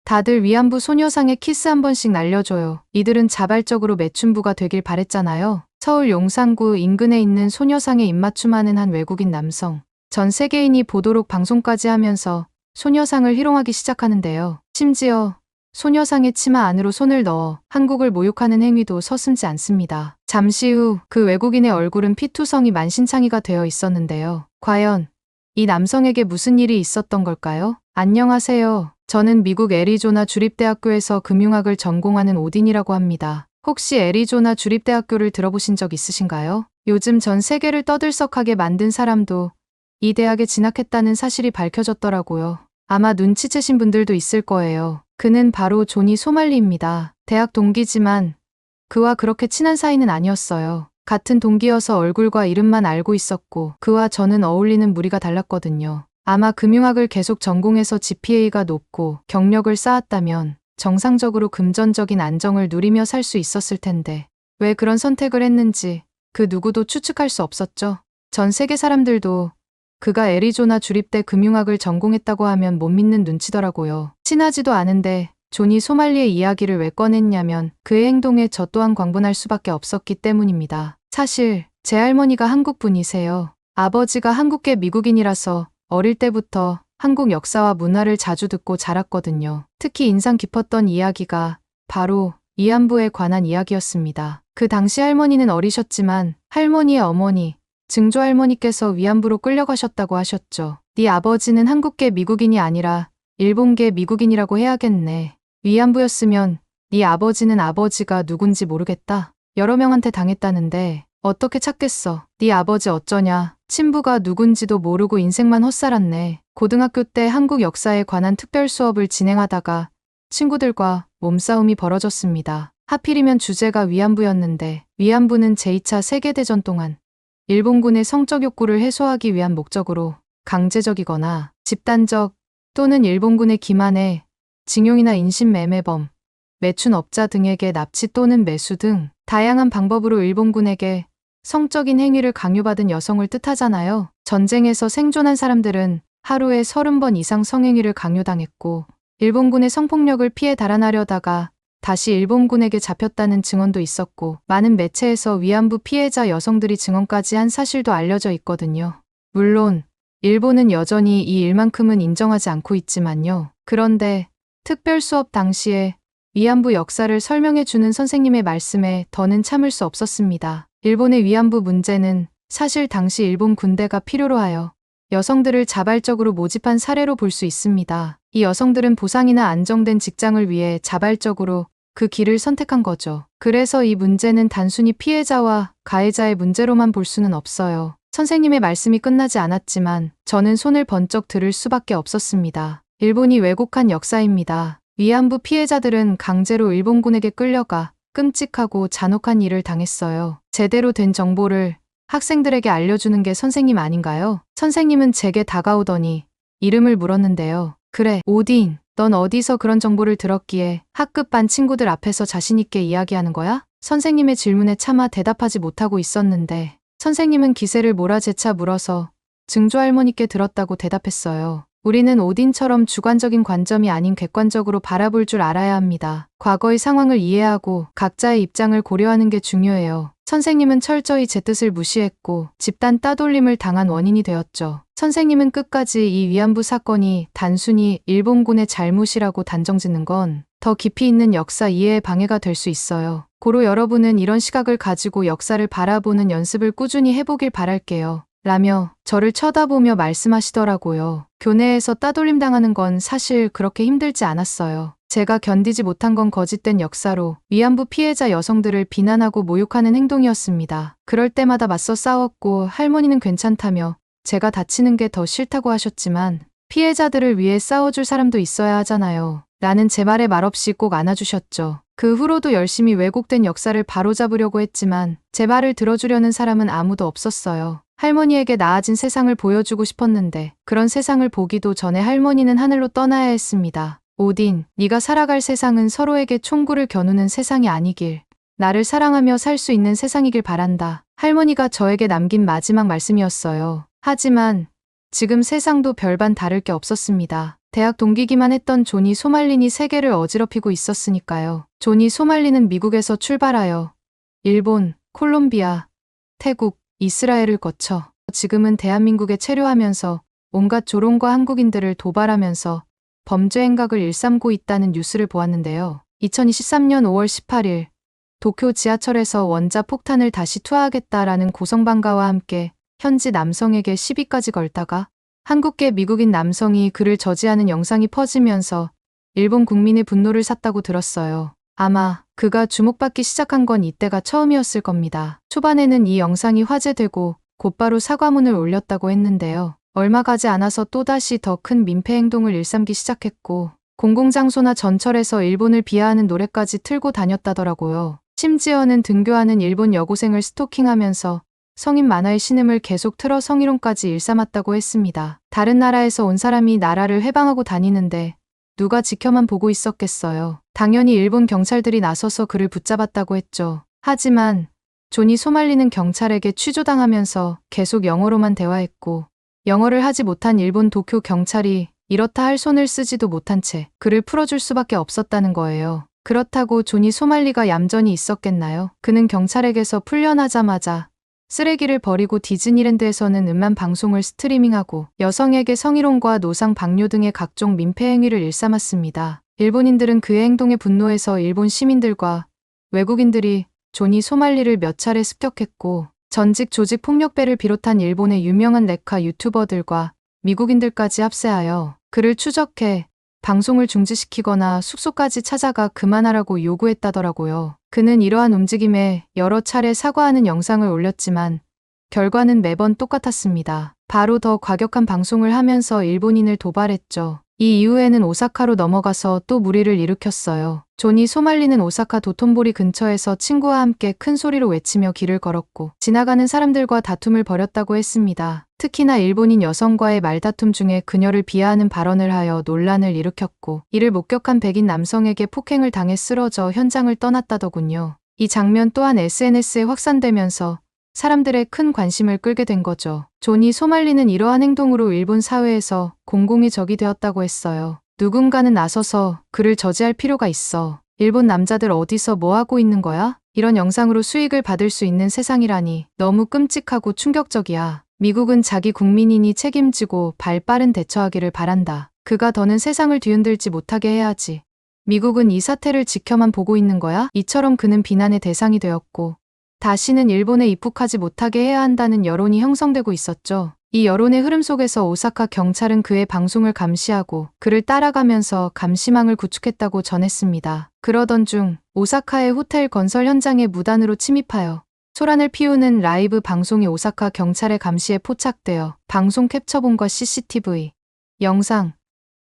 다들 위안부 소녀상에 키스 한 번씩 날려줘요. 이들은 자발적으로 매춘부가 되길 바랬잖아요. 서울 용산구 인근에 있는 소녀상에 입맞춤하는 한 외국인 남성. 전 세계인이 보도록 방송까지 하면서 소녀상을 희롱하기 시작하는데요. 심지어 소녀상의 치마 안으로 손을 넣어 한국을 모욕하는 행위도 서슴지 않습니다. 잠시 후 그 외국인의 얼굴은 피투성이 만신창이가 되어 있었는데요. 과연 이 남성에게 무슨 일이 있었던 걸까요? 안녕하세요. 저는 미국 애리조나 주립대학교에서 금융학을 전공하는 오딘이라고 합니다. 혹시 애리조나 주립대학교를 들어보신 적 있으신가요? 요즘 전 세계를 떠들썩하게 만든 사람도 이 대학에 진학했다는 사실이 밝혀졌더라고요. 아마 눈치채신 분들도 있을 거예요. 그는 바로 조니 소말리입니다. 대학 동기지만 그와 그렇게 친한 사이는 아니었어요. 같은 동기여서 얼굴과 이름만 알고 있었고 그와 저는 어울리는 무리가 달랐거든요. 아마 금융학을 계속 전공해서 GPA가 높고 경력을 쌓았다면 정상적으로 금전적인 안정을 누리며 살 수 있었을 텐데 왜 그런 선택을 했는지 그 누구도 추측할 수 없었죠. 전 세계 사람들도 그가 애리조나 주립대 금융학을 전공했다고 하면 못 믿는 눈치더라고요. 친하지도 않은데 조니 소말리의 이야기를 왜 꺼냈냐면 그의 행동에 저 또한 광분할 수밖에 없었기 때문입니다. 사실 제 할머니가 한국 분이세요. 아버지가 한국계 미국인이라서 어릴 때부터 한국 역사와 문화를 자주 듣고 자랐거든요. 특히 인상 깊었던 이야기가 바로 위안부에 관한 이야기였습니다. 그 당시 할머니는 어리셨지만 할머니의 어머니, 증조할머니께서 위안부로 끌려가셨다고 하셨죠. 네 아버지는 한국계 미국인이 아니라 일본계 미국인이라고 해야겠네. 위안부였으면 네 아버지는 아버지가 누군지 모르겠다. 여러 명한테 당했다는데 어떻게 찾겠어. 네 아버지 어쩌냐. 친부가 누군지도 모르고 인생만 헛살았네. 고등학교 때 한국 역사에 관한 특별 수업을 진행하다가 친구들과 몸싸움이 벌어졌습니다. 하필이면 주제가 위안부였는데 위안부는 제2차 세계대전 동안 일본군의 성적 욕구를 해소하기 위한 목적으로 강제적이거나 집단적 또는 일본군의 기만에 징용이나 인신매매범, 매춘업자 등에게 납치 또는 매수 등 다양한 방법으로 일본군에게 성적인 행위를 강요받은 여성을 뜻하잖아요. 전쟁에서 생존한 사람들은 하루에 30번 이상 성행위를 강요당했고 일본군의 성폭력을 피해 달아나려다가 다시 일본군에게 잡혔다는 증언도 있었고 많은 매체에서 위안부 피해자 여성들이 증언까지 한 사실도 알려져 있거든요. 물론 일본은 여전히 이 일만큼은 인정하지 않고 있지만요. 그런데 특별 수업 당시에 위안부 역사를 설명해주는 선생님의 말씀에 더는 참을 수 없었습니다. 일본의 위안부 문제는 사실 당시 일본 군대가 필요로 하여 여성들을 자발적으로 모집한 사례로 볼 수 있습니다. 이 여성들은 보상이나 안정된 직장을 위해 자발적으로 그 길을 선택한 거죠. 그래서 이 문제는 단순히 피해자와 가해자의 문제로만 볼 수는 없어요. 선생님의 말씀이 끝나지 않았지만 저는 손을 번쩍 들을 수밖에 없었습니다. 일본이 왜곡한 역사입니다. 위안부 피해자들은 강제로 일본군에게 끌려가 끔찍하고 잔혹한 일을 당했어요. 제대로 된 정보를 학생들에게 알려주는 게 선생님 아닌가요? 선생님은 제게 다가오더니 이름을 물었는데요. 그래, 오딘, 넌 어디서 그런 정보를 들었기에 학급 반 친구들 앞에서 자신있게 이야기하는 거야? 선생님의 질문에 차마 대답하지 못하고 있었는데 선생님은 기세를 몰아재차 물어서 증조할머니께 들었다고 대답했어요. 우리는 오딘처럼 주관적인 관점이 아닌 객관적으로 바라볼 줄 알아야 합니다. 과거의 상황을 이해하고 각자의 입장을 고려하는 게 중요해요. 선생님은 철저히 제 뜻을 무시했고 집단 따돌림을 당한 원인이 되었죠. 선생님은 끝까지 이 위안부 사건이 단순히 일본군의 잘못이라고 단정짓는 건 더 깊이 있는 역사 이해에 방해가 될 수 있어요. 고로 여러분은 이런 시각을 가지고 역사를 바라보는 연습을 꾸준히 해보길 바랄게요. 라며 저를 쳐다보며 말씀하시더라고요. 교내에서 따돌림 당하는 건 사실 그렇게 힘들지 않았어요. 제가 견디지 못한 건 거짓된 역사로 위안부 피해자 여성들을 비난하고 모욕하는 행동이었습니다. 그럴 때마다 맞서 싸웠고 할머니는 괜찮다며 제가 다치는 게 더 싫다고 하셨지만 피해자들을 위해 싸워줄 사람도 있어야 하잖아요. 라는 제 말에 말없이 꼭 안아주셨죠. 그 후로도 열심히 왜곡된 역사를 바로잡으려고 했지만 제 말을 들어주려는 사람은 아무도 없었어요. 할머니에게 나아진 세상을 보여주고 싶었는데 그런 세상을 보기도 전에 할머니는 하늘로 떠나야 했습니다. 오딘, 네가 살아갈 세상은 서로에게 총구를 겨누는 세상이 아니길, 나를 사랑하며 살 수 있는 세상이길 바란다. 할머니가 저에게 남긴 마지막 말씀이었어요. 하지만 지금 세상도 별반 다를 게 없었습니다. 대학 동기기만 했던 조니 소말린이 세계를 어지럽히고 있었으니까요. 조니 소말린은 미국에서 출발하여 일본, 콜롬비아, 태국, 이스라엘을 거쳐 지금은 대한민국에 체류하면서 온갖 조롱과 한국인들을 도발하면서 범죄 행각을 일삼고 있다는 뉴스를 보았는데요. 2023년 5월 18일 도쿄 지하철에서 원자 폭탄을 다시 투하하겠다라는 고성방가와 함께 현지 남성에게 시비까지 걸다가 한국계 미국인 남성이 그를 저지하는 영상이 퍼지면서 일본 국민의 분노를 샀다고 들었어요. 아마 그가 주목받기 시작한 건 이때가 처음이었을 겁니다. 초반에는 이 영상이 화제되고 곧바로 사과문을 올렸다고 했는데요. 얼마 가지 않아서 또다시 더 큰 민폐 행동을 일삼기 시작했고 공공장소나 전철에서 일본을 비하하는 노래까지 틀고 다녔다더라고요. 심지어는 등교하는 일본 여고생을 스토킹하면서 성인 만화의 신음을 계속 틀어 성희롱까지 일삼았다고 했습니다. 다른 나라에서 온 사람이 나라를 해방하고 다니는데 누가 지켜만 보고 있었겠어요. 당연히 일본 경찰들이 나서서 그를 붙잡았다고 했죠. 하지만 조니 소말리는 경찰에게 취조당하면서 계속 영어로만 대화했고 영어를 하지 못한 일본 도쿄 경찰이 이렇다 할 손을 쓰지도 못한 채 그를 풀어줄 수밖에 없었다는 거예요. 그렇다고 조니 소말리가 얌전히 있었겠나요? 그는 경찰에게서 풀려나자마자 쓰레기를 버리고 디즈니랜드에서는 음란 방송을 스트리밍하고 여성에게 성희롱과 노상 방뇨 등의 각종 민폐 행위를 일삼았습니다. 일본인들은 그의 행동에 분노해서 일본 시민들과 외국인들이 조니 소말리를 몇 차례 습격했고 전직 조직 폭력배를 비롯한 일본의 유명한 렉카 유튜버들과 미국인들까지 합세하여 그를 추적해 방송을 중지시키거나 숙소까지 찾아가 그만하라고 요구했다더라고요. 그는 이러한 움직임에 여러 차례 사과하는 영상을 올렸지만 결과는 매번 똑같았습니다. 바로 더 과격한 방송을 하면서 일본인을 도발했죠. 이 이후에는 오사카로 넘어가서 또 무리를 일으켰어요. 조니 소말리는 오사카 도톤보리 근처에서 친구와 함께 큰 소리로 외치며 길을 걸었고 지나가는 사람들과 다툼을 벌였다고 했습니다. 특히나 일본인 여성과의 말다툼 중에 그녀를 비하하는 발언을 하여 논란을 일으켰고 이를 목격한 백인 남성에게 폭행을 당해 쓰러져 현장을 떠났다더군요. 이 장면 또한 SNS에 확산되면서 사람들의 큰 관심을 끌게 된 거죠. 조니 소말리는 이러한 행동으로 일본 사회에서 공공의 적이 되었다고 했어요. 누군가는 나서서 그를 저지할 필요가 있어. 일본 남자들 어디서 뭐 하고 있는 거야? 이런 영상으로 수익을 받을 수 있는 세상이라니 너무 끔찍하고 충격적이야. 미국은 자기 국민이니 책임지고 발 빠른 대처하기를 바란다. 그가 더는 세상을 뒤흔들지 못하게 해야지. 미국은 이 사태를 지켜만 보고 있는 거야? 이처럼 그는 비난의 대상이 되었고 다시는 일본에 입국하지 못하게 해야 한다는 여론이 형성되고 있었죠. 이 여론의 흐름 속에서 오사카 경찰은 그의 방송을 감시하고 그를 따라가면서 감시망을 구축했다고 전했습니다. 그러던 중 오사카의 호텔 건설 현장에 무단으로 침입하여 소란을 피우는 라이브 방송이 오사카 경찰의 감시에 포착되어 방송 캡처본과 CCTV, 영상,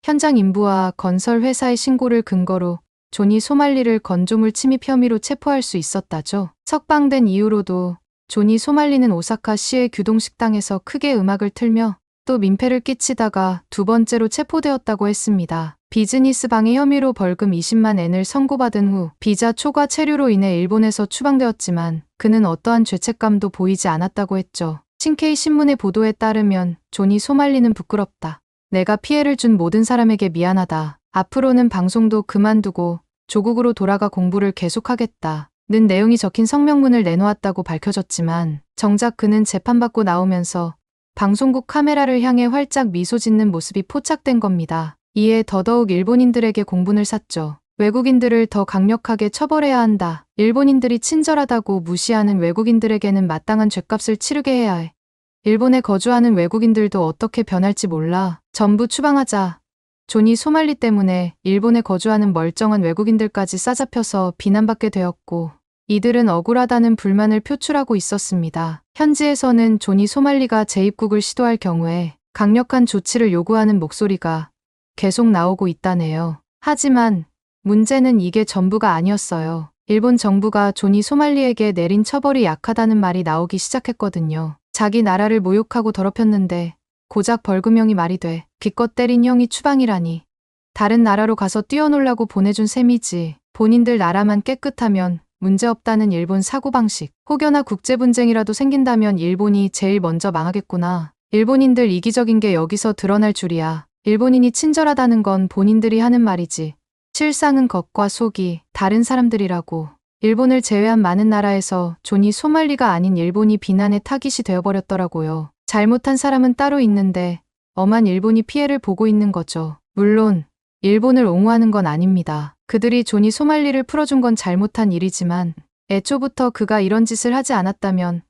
현장 인부와 건설 회사의 신고를 근거로 조니 소말리를 건조물 침입 혐의로 체포할 수 있었다죠. 석방된 이후로도 조니 소말리는 오사카시의 규동식당에서 크게 음악을 틀며 또 민폐를 끼치다가 두 번째로 체포되었다고 했습니다. 비즈니스 방해 혐의로 벌금 20만 엔을 선고받은 후 비자 초과 체류로 인해 일본에서 추방되었지만 그는 어떠한 죄책감도 보이지 않았다고 했죠. 신케이 신문의 보도에 따르면 조니 소말리는 부끄럽다. 내가 피해를 준 모든 사람에게 미안하다. 앞으로는 방송도 그만두고 조국으로 돌아가 공부를 계속하겠다. 는 내용이 적힌 성명문을 내놓았다고 밝혀졌지만 정작 그는 재판받고 나오면서 방송국 카메라를 향해 활짝 미소 짓는 모습이 포착된 겁니다. 이에 더더욱 일본인들에게 공분을 샀죠. 외국인들을 더 강력하게 처벌해야 한다. 일본인들이 친절하다고 무시하는 외국인들에게는 마땅한 죗값을 치르게 해야 해. 일본에 거주하는 외국인들도 어떻게 변할지 몰라. 전부 추방하자. 조니 소말리 때문에 일본에 거주하는 멀쩡한 외국인들까지 싸잡혀서 비난받게 되었고 이들은 억울하다는 불만을 표출하고 있었습니다. 현지에서는 조니 소말리가 재입국을 시도할 경우에 강력한 조치를 요구하는 목소리가 계속 나오고 있다네요. 하지만 문제는 이게 전부가 아니었어요. 일본 정부가 조니 소말리에게 내린 처벌이 약하다는 말이 나오기 시작했거든요. 자기 나라를 모욕하고 더럽혔는데 고작 벌금형이 말이 돼. 기껏 때린 형이 추방이라니. 다른 나라로 가서 뛰어놀라고 보내준 셈이지. 본인들 나라만 깨끗하면 문제없다는 일본 사고방식. 혹여나 국제분쟁이라도 생긴다면 일본이 제일 먼저 망하겠구나. 일본인들 이기적인 게 여기서 드러날 줄이야. 일본인이 친절하다는 건 본인들이 하는 말이지. 실상은 겉과 속이 다른 사람들이라고. 일본을 제외한 많은 나라에서 존이 소말리가 아닌 일본이 비난의 타깃이 되어버렸더라고요. 잘못한 사람은 따로 있는데 엄한 일본이 피해를 보고 있는 거죠. 물론 일본을 옹호하는 건 아닙니다. 그들이 존이 소말리를 풀어준 건 잘못한 일이지만 애초부터 그가 이런 짓을 하지 않았다면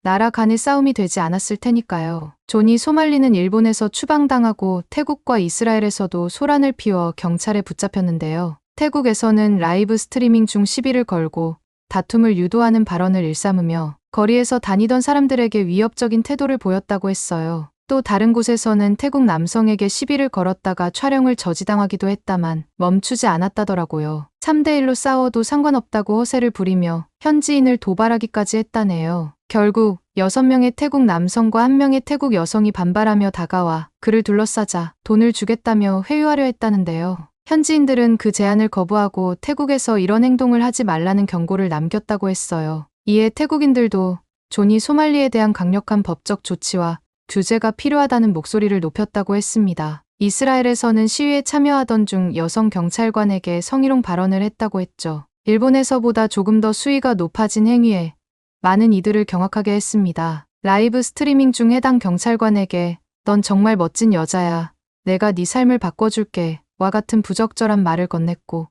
나라 간의 싸움이 되지 않았을 테니까요. 존이 소말리는 일본에서 추방당하고 태국과 이스라엘에서도 소란을 피워 경찰에 붙잡혔는데요. 태국에서는 라이브 스트리밍 중 시비를 걸고 다툼을 유도하는 발언을 일삼으며 거리에서 다니던 사람들에게 위협적인 태도를 보였다고 했어요. 또 다른 곳에서는 태국 남성에게 시비를 걸었다가 촬영을 저지당하기도 했다만 멈추지 않았다더라고요. 3대1로 싸워도 상관없다고 허세를 부리며 현지인을 도발하기까지 했다네요. 결국 6명의 태국 남성과 1명의 태국 여성이 반발하며 다가와 그를 둘러싸자 돈을 주겠다며 회유하려 했다는데요. 현지인들은 그 제안을 거부하고 태국에서 이런 행동을 하지 말라는 경고를 남겼다고 했어요. 이에 태국인들도 존이 소말리에 대한 강력한 법적 조치와 규제가 필요하다는 목소리를 높였다고 했습니다. 이스라엘에서는 시위에 참여하던 중 여성 경찰관에게 성희롱 발언을 했다고 했죠. 일본에서보다 조금 더 수위가 높아진 행위에 많은 이들을 경악하게 했습니다. 라이브 스트리밍 중 해당 경찰관에게 넌 정말 멋진 여자야. 내가 네 삶을 바꿔줄게. 와 같은 부적절한 말을 건넸고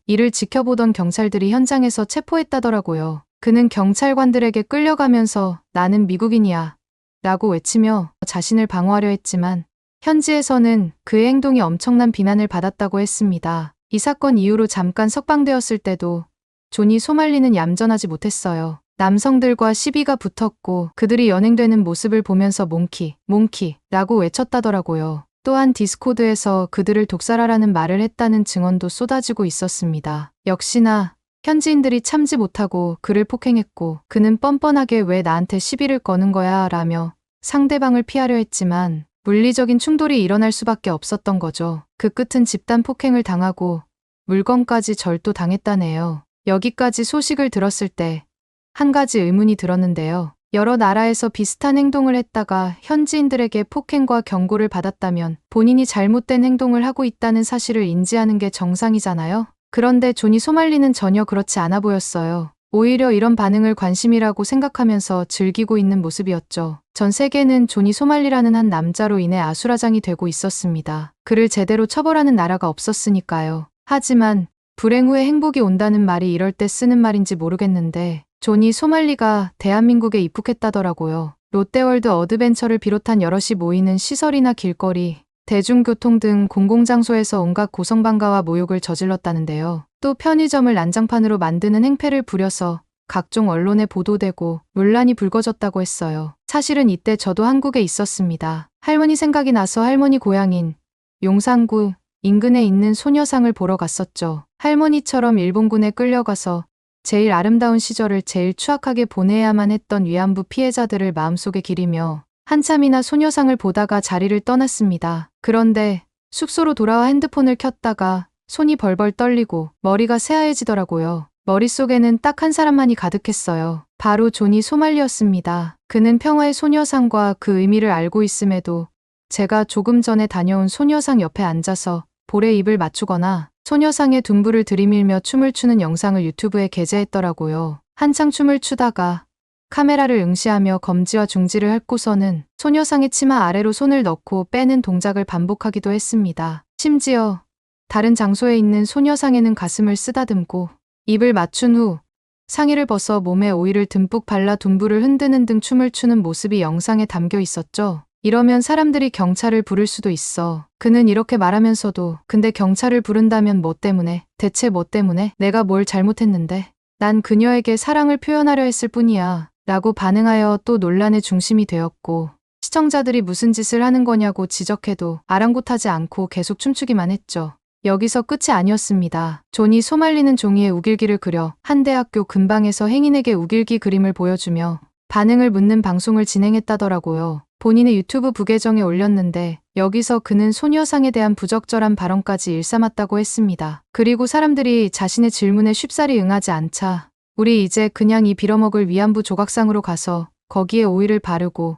이를 지켜보던 경찰들이 현장에서 체포했다더라고요. 그는 경찰관들에게 끌려가면서 나는 미국인이야 라고 외치며 자신을 방어하려 했지만 현지에서는 그의 행동이 엄청난 비난을 받았다고 했습니다. 이 사건 이후로 잠깐 석방되었을 때도 존이 소말리는 얌전하지 못했어요. 남성들과 시비가 붙었고 그들이 연행되는 모습을 보면서 몽키 라고 외쳤다더라고요. 또한 디스코드에서 그들을 독살하라는 말을 했다는 증언도 쏟아지고 있었습니다. 역시나 현지인들이 참지 못하고 그를 폭행했고 그는 뻔뻔하게 왜 나한테 시비를 거는 거야 라며 상대방을 피하려 했지만 물리적인 충돌이 일어날 수밖에 없었던 거죠. 그 끝은 집단 폭행을 당하고 물건까지 절도당했다네요. 여기까지 소식을 들었을 때 한 가지 의문이 들었는데요. 여러 나라에서 비슷한 행동을 했다가 현지인들에게 폭행과 경고를 받았다면 본인이 잘못된 행동을 하고 있다는 사실을 인지하는 게 정상이잖아요. 그런데 존이 소말리는 전혀 그렇지 않아 보였어요. 오히려 이런 반응을 관심이라고 생각하면서 즐기고 있는 모습이었죠. 전 세계는 존이 소말리라는 한 남자로 인해 아수라장이 되고 있었습니다. 그를 제대로 처벌하는 나라가 없었으니까요. 하지만 불행 후에 행복이 온다는 말이 이럴 때 쓰는 말인지 모르겠는데 존이 소말리가 대한민국에 입국했다더라고요. 롯데월드 어드벤처를 비롯한 여럿이 모이는 시설이나 길거리, 대중교통 등 공공장소에서 온갖 고성방가와 모욕을 저질렀다는데요. 또 편의점을 난장판으로 만드는 행패를 부려서 각종 언론에 보도되고 논란이 불거졌다고 했어요. 사실은 이때 저도 한국에 있었습니다. 할머니 생각이 나서 할머니 고향인 용산구 인근에 있는 소녀상을 보러 갔었죠. 할머니처럼 일본군에 끌려가서 제일 아름다운 시절을 제일 추악하게 보내야만 했던 위안부 피해자들을 마음속에 기리며 한참이나 소녀상을 보다가 자리를 떠났습니다. 그런데 숙소로 돌아와 핸드폰을 켰다가 손이 벌벌 떨리고 머리가 새하얘지더라고요. 머릿속에는 딱 한 사람만이 가득했어요. 바로 존이 소말리였습니다. 그는 평화의 소녀상과 그 의미를 알고 있음에도 제가 조금 전에 다녀온 소녀상 옆에 앉아서 볼에 입을 맞추거나 소녀상의 둔부를 들이밀며 춤을 추는 영상을 유튜브에 게재했더라고요. 한창 춤을 추다가 카메라를 응시하며 검지와 중지를 핥고서는 소녀상의 치마 아래로 손을 넣고 빼는 동작을 반복하기도 했습니다. 심지어 다른 장소에 있는 소녀상에는 가슴을 쓰다듬고 입을 맞춘 후 상의를 벗어 몸에 오일을 듬뿍 발라 둔부를 흔드는 등 춤을 추는 모습이 영상에 담겨 있었죠. 이러면 사람들이 경찰을 부를 수도 있어. 그는 이렇게 말하면서도 근데 경찰을 부른다면 뭐 때문에? 대체 뭐 때문에? 내가 뭘 잘못했는데? 난 그녀에게 사랑을 표현하려 했을 뿐이야. 라고 반응하여 또 논란의 중심이 되었고 시청자들이 무슨 짓을 하는 거냐고 지적해도 아랑곳하지 않고 계속 춤추기만 했죠. 여기서 끝이 아니었습니다. 존이 소말리는 종이에 우길기를 그려 한 대학교 근방에서 행인에게 우길기 그림을 보여주며 반응을 묻는 방송을 진행했다더라고요. 본인의 유튜브 부계정에 올렸는데 여기서 그는 소녀상에 대한 부적절한 발언까지 일삼았다고 했습니다. 그리고 사람들이 자신의 질문에 쉽사리 응하지 않자 우리 이제 그냥 이 빌어먹을 위안부 조각상으로 가서 거기에 오일을 바르고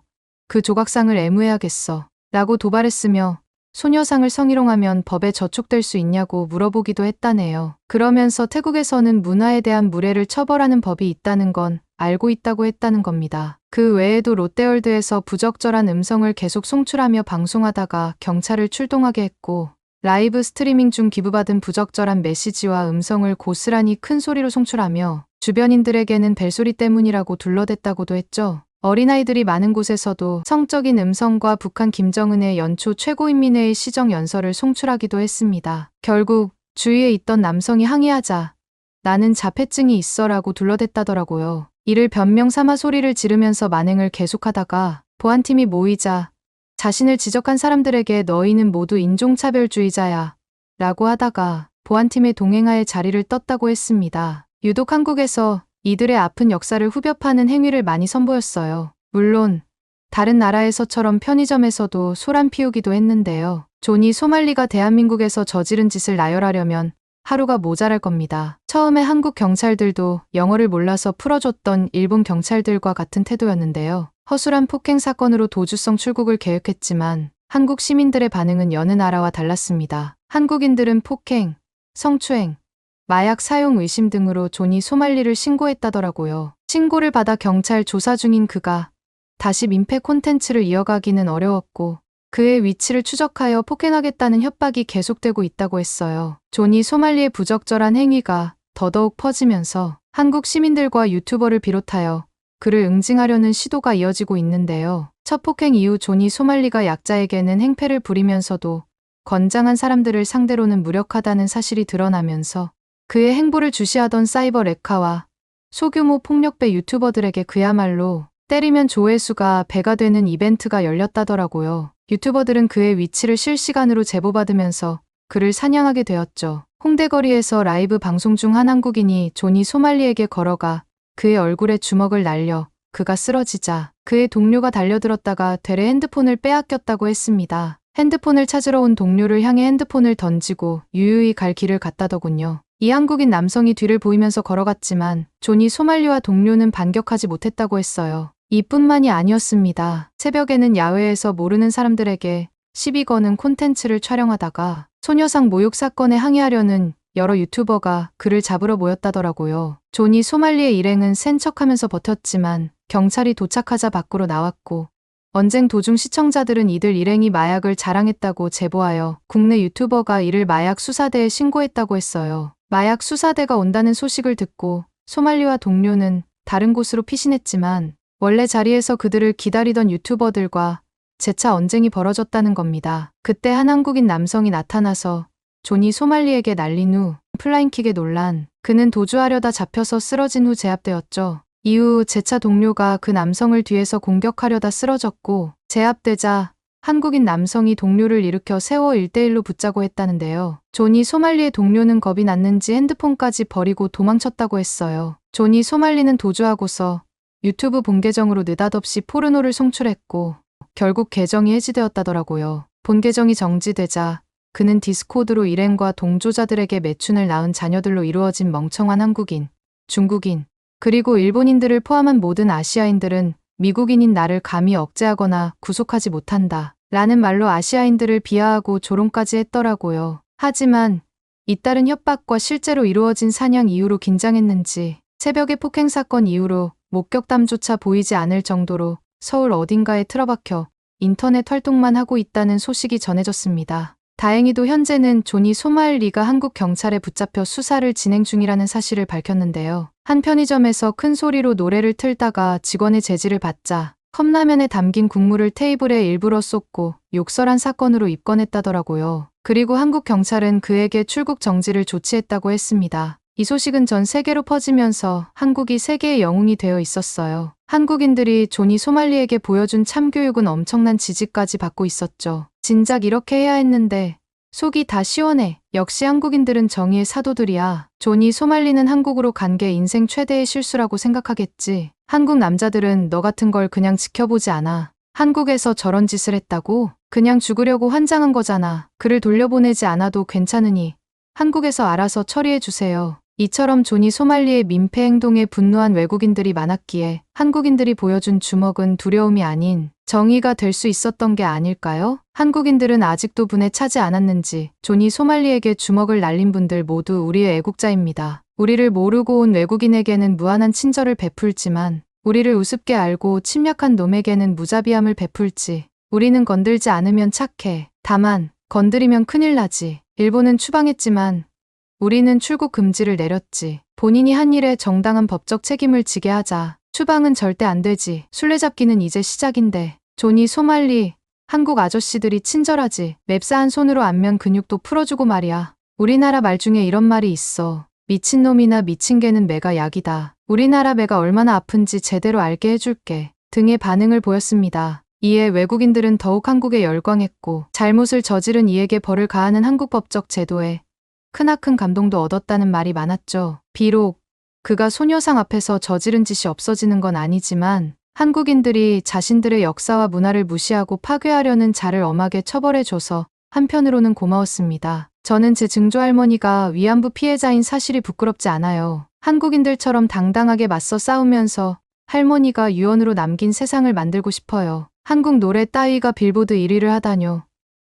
그 조각상을 애무해야겠어. 라고 도발했으며 소녀상을 성희롱하면 법에 저촉될 수 있냐고 물어보기도 했다네요. 그러면서 태국에서는 문화에 대한 무례를 처벌하는 법이 있다는 건 알고 있다고 했다는 겁니다. 그 외에도 롯데월드에서 부적절한 음성을 계속 송출하며 방송하다가 경찰을 출동하게 했고, 라이브 스트리밍 중 기부받은 부적절한 메시지와 음성을 고스란히 큰 소리로 송출하며 주변인들에게는 벨소리 때문이라고 둘러댔다고도 했죠. 어린아이들이 많은 곳에서도 성적인 음성과 북한 김정은의 연초 최고인민회의 시정연설을 송출하기도 했습니다. 결국 주위에 있던 남성이 항의하자 나는 자폐증이 있어라고 둘러댔다더라고요. 이를 변명 삼아 소리를 지르면서 만행을 계속하다가 보안팀이 모이자 자신을 지적한 사람들에게 너희는 모두 인종차별주의자야 라고 하다가 보안팀의 동행하에 자리를 떴다고 했습니다. 유독 한국에서 이들의 아픈 역사를 후벼 파는 행위를 많이 선보였어요. 물론 다른 나라에서처럼 편의점에서도 소란 피우기도 했는데요. 존이 소말리가 대한민국에서 저지른 짓을 나열하려면 하루가 모자랄 겁니다. 처음에 한국 경찰들도 영어를 몰라서 풀어줬던 일본 경찰들과 같은 태도였는데요. 허술한 폭행 사건으로 도주성 출국을 계획했지만 한국 시민들의 반응은 여느 나라와 달랐습니다. 한국인들은 폭행, 성추행, 마약 사용 의심 등으로 존이 소말리를 신고했다더라고요. 신고를 받아 경찰 조사 중인 그가 다시 민폐 콘텐츠를 이어가기는 어려웠고 그의 위치를 추적하여 폭행하겠다는 협박이 계속되고 있다고 했어요. 존이 소말리의 부적절한 행위가 더더욱 퍼지면서 한국 시민들과 유튜버를 비롯하여 그를 응징하려는 시도가 이어지고 있는데요. 첫 폭행 이후 존이 소말리가 약자에게는 행패를 부리면서도 건장한 사람들을 상대로는 무력하다는 사실이 드러나면서 그의 행보를 주시하던 사이버 레카와 소규모 폭력배 유튜버들에게 그야말로 때리면 조회수가 배가 되는 이벤트가 열렸다더라고요. 유튜버들은 그의 위치를 실시간으로 제보받으면서 그를 사냥하게 되었죠. 홍대거리에서 라이브 방송 중 한 한국인이 존이 소말리에게 걸어가 그의 얼굴에 주먹을 날려 그가 쓰러지자 그의 동료가 달려들었다가 되레 핸드폰을 빼앗겼다고 했습니다. 핸드폰을 찾으러 온 동료를 향해 핸드폰을 던지고 유유히 갈 길을 갔다더군요. 이 한국인 남성이 뒤를 보이면서 걸어갔지만 존이 소말리와 동료는 반격하지 못했다고 했어요. 이뿐만이 아니었습니다. 새벽에는 야외에서 모르는 사람들에게 시비 거는 콘텐츠를 촬영하다가 소녀상 모욕 사건에 항의하려는 여러 유튜버가 그를 잡으러 모였다더라고요. 존이 소말리의 일행은 센 척하면서 버텼지만 경찰이 도착하자 밖으로 나왔고 언쟁 도중 시청자들은 이들 일행이 마약을 자랑했다고 제보하여 국내 유튜버가 이를 마약 수사대에 신고했다고 했어요. 마약 수사대가 온다는 소식을 듣고 소말리와 동료는 다른 곳으로 피신했지만 원래 자리에서 그들을 기다리던 유튜버들과 재차 언쟁이 벌어졌다는 겁니다. 그때 한 한국인 남성이 나타나서 존이 소말리에게 날린 후 플라잉킥에 놀란 그는 도주하려다 잡혀서 쓰러진 후 제압되었죠. 이후 재차 동료가 그 남성을 뒤에서 공격하려다 쓰러졌고 제압되자 한국인 남성이 동료를 일으켜 세워 1대1로 붙자고 했다는데요. 존이 소말리의 동료는 겁이 났는지 핸드폰까지 버리고 도망쳤다고 했어요. 존이 소말리는 도주하고서 유튜브 본 계정으로 느닷없이 포르노를 송출했고 결국 계정이 해지되었다더라고요. 본 계정이 정지되자 그는 디스코드로 일행과 동조자들에게 매춘을 낳은 자녀들로 이루어진 멍청한 한국인, 중국인, 그리고 일본인들을 포함한 모든 아시아인들은 미국인인 나를 감히 억제하거나 구속하지 못한다 라는 말로 아시아인들을 비하하고 조롱까지 했더라고요. 하지만 잇따른 협박과 실제로 이루어진 사냥 이후로 긴장했는지 새벽의 폭행 사건 이후로 목격담조차 보이지 않을 정도로 서울 어딘가에 틀어박혀 인터넷 활동만 하고 있다는 소식이 전해졌습니다. 다행히도 현재는 존이 소말리가 한국 경찰에 붙잡혀 수사를 진행 중이라는 사실을 밝혔는데요. 한 편의점에서 큰 소리로 노래를 틀다가 직원의 제지를 받자 컵라면에 담긴 국물을 테이블에 일부러 쏟고 욕설한 사건으로 입건했다더라고요. 그리고 한국 경찰은 그에게 출국 정지를 조치했다고 했습니다. 이 소식은 전 세계로 퍼지면서 한국이 세계의 영웅이 되어 있었어요. 한국인들이 존이 소말리에게 보여준 참교육은 엄청난 지지까지 받고 있었죠. 진작 이렇게 해야 했는데 속이 다 시원해. 역시 한국인들은 정의의 사도들이야. 존이 소말리는 한국으로 간 게 인생 최대의 실수라고 생각하겠지. 한국 남자들은 너 같은 걸 그냥 지켜보지 않아. 한국에서 저런 짓을 했다고? 그냥 죽으려고 환장한 거잖아. 그를 돌려보내지 않아도 괜찮으니 한국에서 알아서 처리해 주세요. 이처럼 조니 소말리의 민폐 행동에 분노한 외국인들이 많았기에 한국인들이 보여준 주먹은 두려움이 아닌 정의가 될 수 있었던 게 아닐까요? 한국인들은 아직도 분에 차지 않았는지 조니 소말리에게 주먹을 날린 분들 모두 우리의 애국자입니다. 우리를 모르고 온 외국인에게는 무한한 친절을 베풀지만 우리를 우습게 알고 침략한 놈에게는 무자비함을 베풀지. 우리는 건들지 않으면 착해. 다만 건드리면 큰일 나지. 일본은 추방했지만 우리는 출국 금지를 내렸지. 본인이 한 일에 정당한 법적 책임을 지게 하자. 추방은 절대 안 되지. 술래잡기는 이제 시작인데. 조니 소말리, 한국 아저씨들이 친절하지. 맵싸한 손으로 안면 근육도 풀어주고 말이야. 우리나라 말 중에 이런 말이 있어. 미친놈이나 미친 개는 매가 약이다. 우리나라 매가 얼마나 아픈지 제대로 알게 해줄게. 등의 반응을 보였습니다. 이에 외국인들은 더욱 한국에 열광했고 잘못을 저지른 이에게 벌을 가하는 한국 법적 제도에 크나큰 감동도 얻었다는 말이 많았죠. 비록 그가 소녀상 앞에서 저지른 짓이 없어지는 건 아니지만 한국인들이 자신들의 역사와 문화를 무시하고 파괴하려는 자를 엄하게 처벌해줘서 한편으로는 고마웠습니다. 저는 제 증조할머니가 위안부 피해자인 사실이 부끄럽지 않아요. 한국인들처럼 당당하게 맞서 싸우면서 할머니가 유언으로 남긴 세상을 만들고 싶어요. 한국 노래 따위가 빌보드 1위를 하다뇨.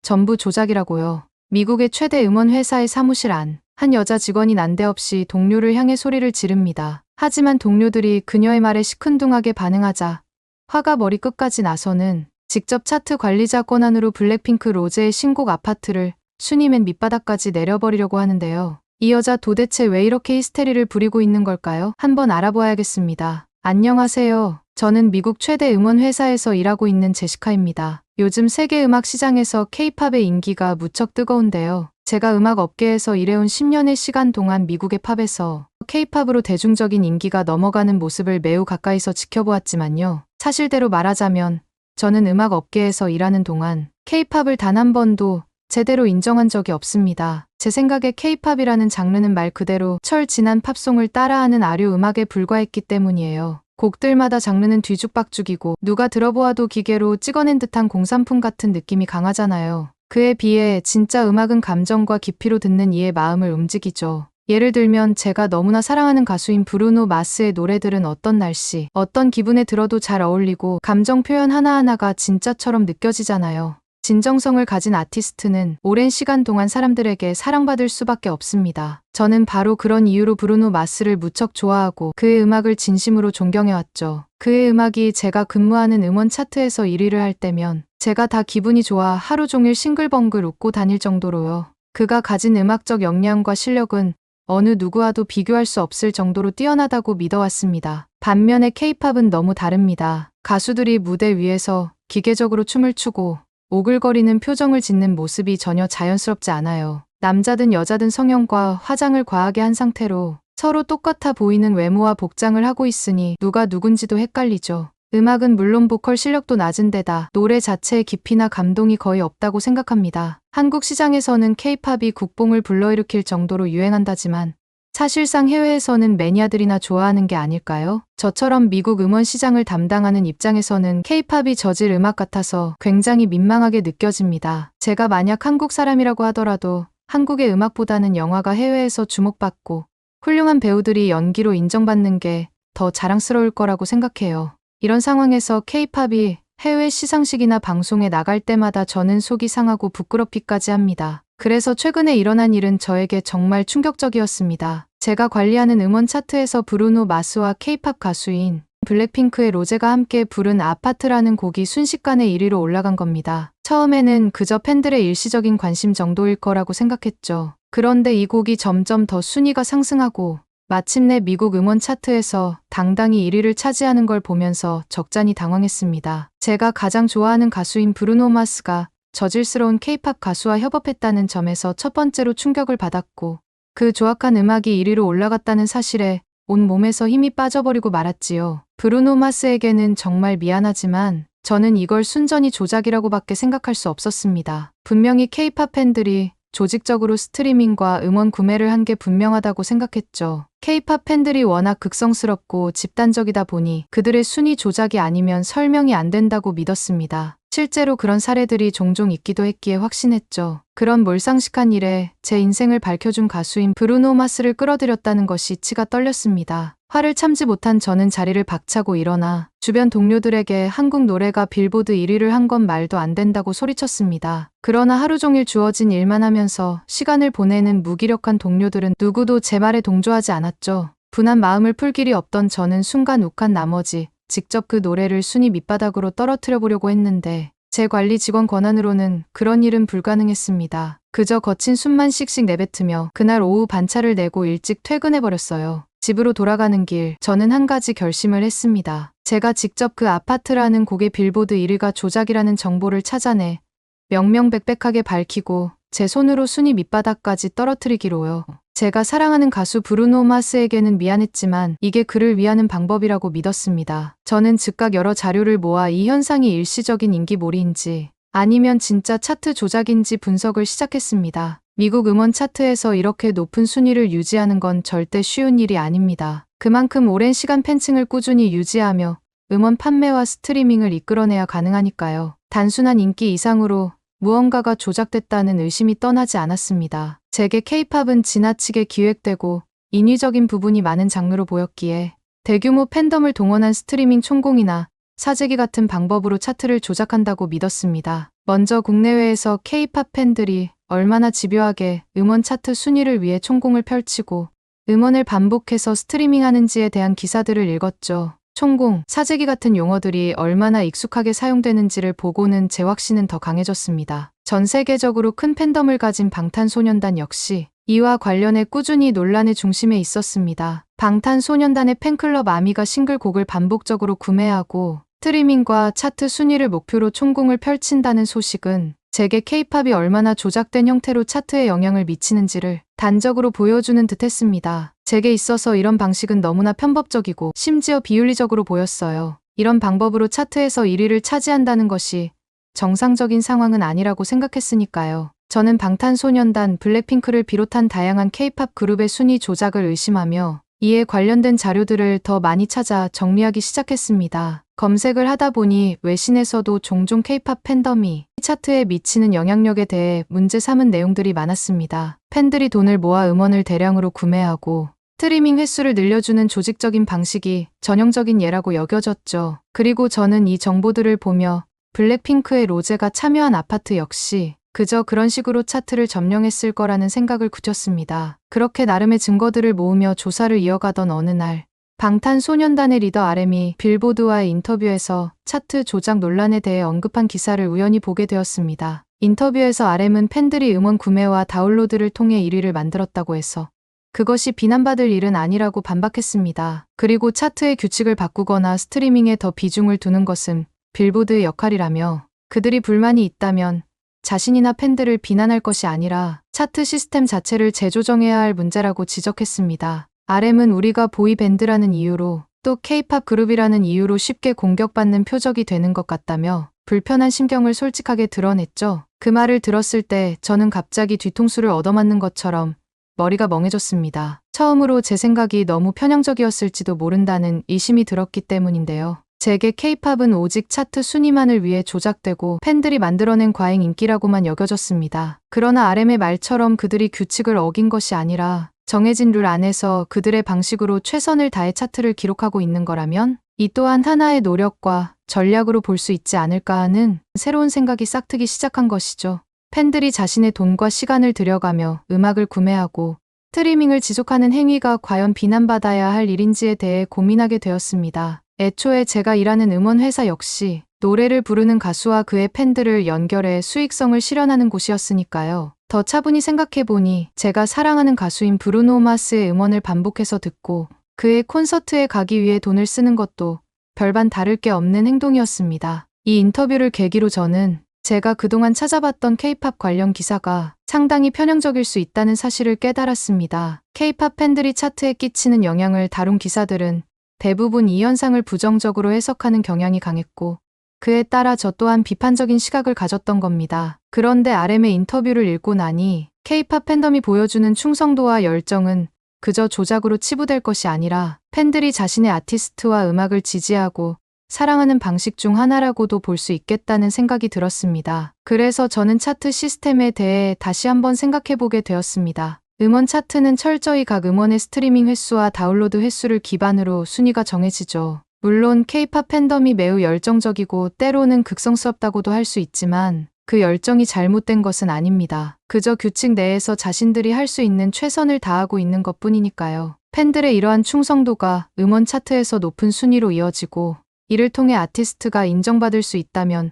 전부 조작이라고요. 미국의 최대 음원 회사의 사무실 안, 한 여자 직원이 난데없이 동료를 향해 소리를 지릅니다. 하지만 동료들이 그녀의 말에 시큰둥하게 반응하자 화가 머리끝까지 나서는 직접 차트 관리자 권한으로 블랙핑크 로제의 신곡 아파트를 순위 맨 밑바닥까지 내려버리려고 하는데요. 이 여자 도대체 왜 이렇게 히스테리를 부리고 있는 걸까요? 한번 알아보아야겠습니다. 안녕하세요. 저는 미국 최대 음원 회사에서 일하고 있는 제시카입니다. 요즘 세계 음악 시장에서 K-팝의 인기가 무척 뜨거운데요. 제가 음악 업계에서 일해온 10년의 시간 동안 미국의 팝에서 K-팝으로 대중적인 인기가 넘어가는 모습을 매우 가까이서 지켜보았지만요. 사실대로 말하자면 저는 음악 업계에서 일하는 동안 K-팝을 단 한 번도 제대로 인정한 적이 없습니다. 제 생각에 K-팝이라는 장르는 말 그대로 철 지난 팝송을 따라하는 아류 음악에 불과했기 때문이에요. 곡들마다 장르는 뒤죽박죽이고 누가 들어보아도 기계로 찍어낸 듯한 공산품 같은 느낌이 강하잖아요. 그에 비해 진짜 음악은 감정과 깊이로 듣는 이의 마음을 움직이죠. 예를 들면 제가 너무나 사랑하는 가수인 브루노 마스의 노래들은 어떤 날씨, 어떤 기분에 들어도 잘 어울리고 감정 표현 하나하나가 진짜처럼 느껴지잖아요. 진정성을 가진 아티스트는 오랜 시간 동안 사람들에게 사랑받을 수밖에 없습니다. 저는 바로 그런 이유로 브루노 마스를 무척 좋아하고 그의 음악을 진심으로 존경해왔죠. 그의 음악이 제가 근무하는 음원 차트에서 1위를 할 때면 제가 다 기분이 좋아 하루 종일 싱글벙글 웃고 다닐 정도로요. 그가 가진 음악적 역량과 실력은 어느 누구와도 비교할 수 없을 정도로 뛰어나다고 믿어왔습니다. 반면에 K-팝은 너무 다릅니다. 가수들이 무대 위에서 기계적으로 춤을 추고 오글거리는 표정을 짓는 모습이 전혀 자연스럽지 않아요. 남자든 여자든 성형과 화장을 과하게 한 상태로 서로 똑같아 보이는 외모와 복장을 하고 있으니 누가 누군지도 헷갈리죠. 음악은 물론 보컬 실력도 낮은 데다 노래 자체의 깊이나 감동이 거의 없다고 생각합니다. 한국 시장에서는 K-팝이 국뽕을 불러일으킬 정도로 유행한다지만 사실상 해외에서는 매니아들이나 좋아하는 게 아닐까요? 저처럼 미국 음원 시장을 담당하는 입장에서는 K-팝이 저질 음악 같아서 굉장히 민망하게 느껴집니다. 제가 만약 한국 사람이라고 하더라도 한국의 음악보다는 영화가 해외에서 주목받고 훌륭한 배우들이 연기로 인정받는 게 더 자랑스러울 거라고 생각해요. 이런 상황에서 K-팝이 해외 시상식이나 방송에 나갈 때마다 저는 속이 상하고 부끄럽기까지 합니다. 그래서 최근에 일어난 일은 저에게 정말 충격적이었습니다. 제가 관리하는 음원 차트에서 브루노 마스와 K-팝 가수인 블랙핑크의 로제가 함께 부른 아파트라는 곡이 순식간에 1위로 올라간 겁니다. 처음에는 그저 팬들의 일시적인 관심 정도일 거라고 생각했죠. 그런데 이 곡이 점점 더 순위가 상승하고 마침내 미국 음원 차트에서 당당히 1위를 차지하는 걸 보면서 적잖이 당황했습니다. 제가 가장 좋아하는 가수인 브루노 마스가 저질스러운 K-팝 가수와 협업했다는 점에서 첫 번째로 충격을 받았고 그 조악한 음악이 1위로 올라갔다는 사실에 온 몸에서 힘이 빠져버리고 말았지요. 브루노 마스에게는 정말 미안하지만 저는 이걸 순전히 조작이라고밖에 생각할 수 없었습니다. 분명히 K-팝 팬들이 조직적으로 스트리밍과 음원 구매를 한 게 분명하다고 생각했죠. K-팝 팬들이 워낙 극성스럽고 집단적이다 보니 그들의 순위 조작이 아니면 설명이 안 된다고 믿었습니다. 실제로 그런 사례들이 종종 있기도 했기에 확신했죠. 그런 몰상식한 일에 제 인생을 밝혀준 가수인 브루노 마스를 끌어들였다는 것이 치가 떨렸습니다. 화를 참지 못한 저는 자리를 박차고 일어나 주변 동료들에게 한국 노래가 빌보드 1위를 한 건 말도 안 된다고 소리쳤습니다. 그러나 하루 종일 주어진 일만 하면서 시간을 보내는 무기력한 동료들은 누구도 제 말에 동조하지 않았죠. 분한 마음을 풀 길이 없던 저는 순간 욱한 나머지 직접 그 노래를 순위 밑바닥으로 떨어뜨려 보려고 했는데 제 관리 직원 권한으로는 그런 일은 불가능했습니다. 그저 거친 숨만 씩씩 내뱉으며 그날 오후 반차를 내고 일찍 퇴근해버렸어요. 집으로 돌아가는 길, 저는 한 가지 결심을 했습니다. 제가 직접 그 아파트라는 곡의 빌보드 1위가 조작이라는 정보를 찾아내 명명백백하게 밝히고 제 손으로 순위 밑바닥까지 떨어뜨리기로요. 제가 사랑하는 가수 브루노 마스에게는 미안했지만 이게 그를 위하는 방법이라고 믿었습니다. 저는 즉각 여러 자료를 모아 이 현상이 일시적인 인기몰이인지 아니면 진짜 차트 조작인지 분석을 시작했습니다. 미국 음원 차트에서 이렇게 높은 순위를 유지하는 건 절대 쉬운 일이 아닙니다. 그만큼 오랜 시간 팬층을 꾸준히 유지하며 음원 판매와 스트리밍을 이끌어내야 가능하니까요. 단순한 인기 이상으로 무언가가 조작됐다는 의심이 떠나지 않았습니다. 제게 K-팝은 지나치게 기획되고 인위적인 부분이 많은 장르로 보였기에 대규모 팬덤을 동원한 스트리밍 총공이나 사재기 같은 방법으로 차트를 조작한다고 믿었습니다. 먼저 국내외에서 K-팝 팬들이 얼마나 집요하게 음원 차트 순위를 위해 총공을 펼치고 음원을 반복해서 스트리밍하는지에 대한 기사들을 읽었죠. 총공, 사재기 같은 용어들이 얼마나 익숙하게 사용되는지를 보고는 제 확신은 더 강해졌습니다. 전 세계적으로 큰 팬덤을 가진 방탄소년단 역시 이와 관련해 꾸준히 논란의 중심에 있었습니다. 방탄소년단의 팬클럽 아미가 싱글곡을 반복적으로 구매하고 스트리밍과 차트 순위를 목표로 총공을 펼친다는 소식은 제게 K-팝이 얼마나 조작된 형태로 차트에 영향을 미치는지를 단적으로 보여주는 듯했습니다. 제게 있어서 이런 방식은 너무나 편법적이고 심지어 비윤리적으로 보였어요. 이런 방법으로 차트에서 1위를 차지한다는 것이 정상적인 상황은 아니라고 생각했으니까요. 저는 방탄소년단, 블랙핑크를 비롯한 다양한 K-팝 그룹의 순위 조작을 의심하며 이에 관련된 자료들을 더 많이 찾아 정리하기 시작했습니다. 검색을 하다 보니 외신에서도 종종 K-팝 팬덤이 차트에 미치는 영향력에 대해 문제 삼은 내용들이 많았습니다. 팬들이 돈을 모아 음원을 대량으로 구매하고 스트리밍 횟수를 늘려주는 조직적인 방식이 전형적인 예라고 여겨졌죠. 그리고 저는 이 정보들을 보며 블랙핑크의 로제가 참여한 아파트 역시 그저 그런 식으로 차트를 점령했을 거라는 생각을 굳혔습니다. 그렇게 나름의 증거들을 모으며 조사를 이어가던 어느 날 방탄소년단의 리더 RM이 빌보드와의 인터뷰에서 차트 조작 논란에 대해 언급한 기사를 우연히 보게 되었습니다. 인터뷰에서 RM은 팬들이 음원 구매와 다운로드를 통해 1위를 만들었다고 해서 그것이 비난받을 일은 아니라고 반박했습니다. 그리고 차트의 규칙을 바꾸거나 스트리밍에 더 비중을 두는 것은 빌보드의 역할이라며 그들이 불만이 있다면 자신이나 팬들을 비난할 것이 아니라 차트 시스템 자체를 재조정해야 할 문제라고 지적했습니다. RM은 우리가 보이밴드라는 이유로 또 K-팝 그룹이라는 이유로 쉽게 공격받는 표적이 되는 것 같다며 불편한 심경을 솔직하게 드러냈죠. 그 말을 들었을 때 저는 갑자기 뒤통수를 얻어맞는 것처럼 머리가 멍해졌습니다. 처음으로 제 생각이 너무 편향적이었을지도 모른다는 의심이 들었기 때문인데요. 제게 K-팝은 오직 차트 순위만을 위해 조작되고 팬들이 만들어낸 과잉 인기라고만 여겨졌습니다. 그러나 RM의 말처럼 그들이 규칙을 어긴 것이 아니라 정해진 룰 안에서 그들의 방식으로 최선을 다해 차트를 기록하고 있는 거라면 이 또한 하나의 노력과 전략으로 볼 수 있지 않을까 하는 새로운 생각이 싹트기 시작한 것이죠. 팬들이 자신의 돈과 시간을 들여가며 음악을 구매하고 스트리밍을 지속하는 행위가 과연 비난받아야 할 일인지에 대해 고민하게 되었습니다. 애초에 제가 일하는 음원 회사 역시 노래를 부르는 가수와 그의 팬들을 연결해 수익성을 실현하는 곳이었으니까요. 더 차분히 생각해보니 제가 사랑하는 가수인 브루노 마스의 음원을 반복해서 듣고 그의 콘서트에 가기 위해 돈을 쓰는 것도 별반 다를 게 없는 행동이었습니다. 이 인터뷰를 계기로 저는 제가 그동안 찾아봤던 K-팝 관련 기사가 상당히 편향적일 수 있다는 사실을 깨달았습니다. K-팝 팬들이 차트에 끼치는 영향을 다룬 기사들은 대부분 이 현상을 부정적으로 해석하는 경향이 강했고 그에 따라 저 또한 비판적인 시각을 가졌던 겁니다. 그런데 RM의 인터뷰를 읽고 나니 K-팝 팬덤이 보여주는 충성도와 열정은 그저 조작으로 치부될 것이 아니라 팬들이 자신의 아티스트와 음악을 지지하고 사랑하는 방식 중 하나라고도 볼 수 있겠다는 생각이 들었습니다. 그래서 저는 차트 시스템에 대해 다시 한번 생각해보게 되었습니다. 음원 차트는 철저히 각 음원의 스트리밍 횟수와 다운로드 횟수를 기반으로 순위가 정해지죠. 물론 K-팝 팬덤이 매우 열정적이고 때로는 극성스럽다고도 할 수 있지만 그 열정이 잘못된 것은 아닙니다. 그저 규칙 내에서 자신들이 할 수 있는 최선을 다하고 있는 것뿐이니까요. 팬들의 이러한 충성도가 음원 차트에서 높은 순위로 이어지고 이를 통해 아티스트가 인정받을 수 있다면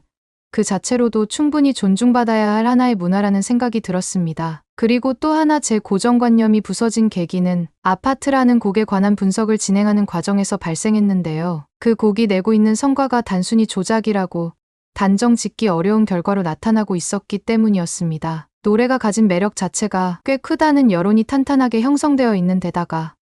그 자체로도 충분히 존중받아야 할 하나의 문화라는 생각이 들었습니다. 그리고 또 하나 제 고정관념이 부서진 계기는 아파트라는 곡에 관한 분석을 진행하는 과정에서 발생했는데요. 그 곡이 내고 있는 성과가 단순히 조작이라고 단정 짓기 어려운 결과로 나타나고 있었기 때문이었습니다. 노래가 가진 매력 자체가 꽤 크다는 여론이 탄탄하게 형성되어 있는 데다가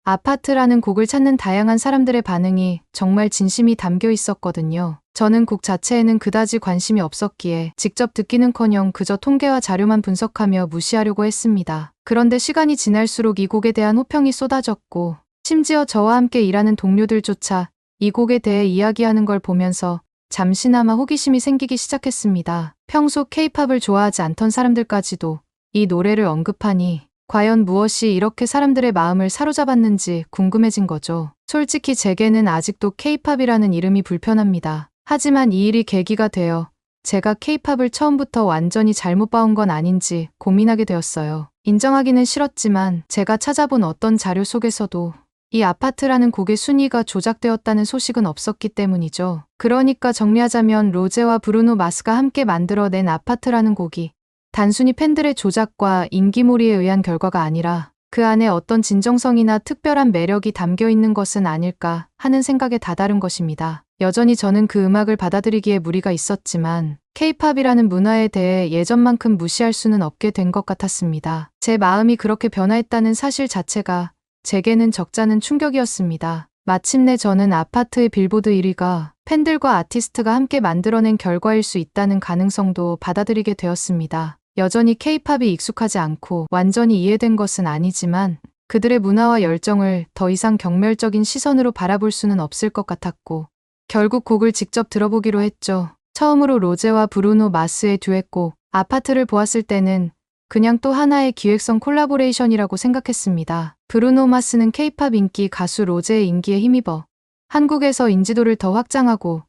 아파트라는 곡을 찾는 다양한 사람들의 반응이 정말 진심이 담겨 있었거든요. 저는 곡 자체에는 그다지 관심이 없었기에 직접 듣기는커녕 그저 통계와 자료만 분석하며 무시하려고 했습니다. 그런데 시간이 지날수록 이 곡에 대한 호평이 쏟아졌고 심지어 저와 함께 일하는 동료들조차 이 곡에 대해 이야기하는 걸 보면서 잠시나마 호기심이 생기기 시작했습니다. 평소 K-팝을 좋아하지 않던 사람들까지도 이 노래를 언급하니 과연 무엇이 이렇게 사람들의 마음을 사로잡았는지 궁금해진 거죠. 솔직히 제게는 아직도 K-팝이라는 이름이 불편합니다. 하지만 이 일이 계기가 되어 제가 K-팝을 처음부터 완전히 잘못 봐온 건 아닌지 고민하게 되었어요. 인정하기는 싫었지만 제가 찾아본 어떤 자료 속에서도 이 아파트라는 곡의 순위가 조작되었다는 소식은 없었기 때문이죠. 그러니까 정리하자면 로제와 브루노 마스가 함께 만들어낸 아파트라는 곡이 단순히 팬들의 조작과 인기몰이에 의한 결과가 아니라 그 안에 어떤 진정성이나 특별한 매력이 담겨 있는 것은 아닐까 하는 생각에 다다른 것입니다. 여전히 저는 그 음악을 받아들이기에 무리가 있었지만 K-팝이라는 문화에 대해 예전만큼 무시할 수는 없게 된 것 같았습니다. 제 마음이 그렇게 변화했다는 사실 자체가 제게는 적잖은 충격이었습니다. 마침내 저는 아파트의 빌보드 1위가 팬들과 아티스트가 함께 만들어낸 결과일 수 있다는 가능성도 받아들이게 되었습니다. 여전히 K-팝이 익숙하지 않고 완전히 이해된 것은 아니지만 그들의 문화와 열정을 더 이상 경멸적인 시선으로 바라볼 수는 없을 것 같았고 결국 곡을 직접 들어보기로 했죠. 처음으로 로제와 브루노 마스의 듀엣곡 아파트를 보았을 때는 그냥 또 하나의 기획성 콜라보레이션이라고 생각했습니다. 브루노 마스는 K-팝 인기 가수 로제의 인기에 힘입어 한국에서 인지도를 더 확장하고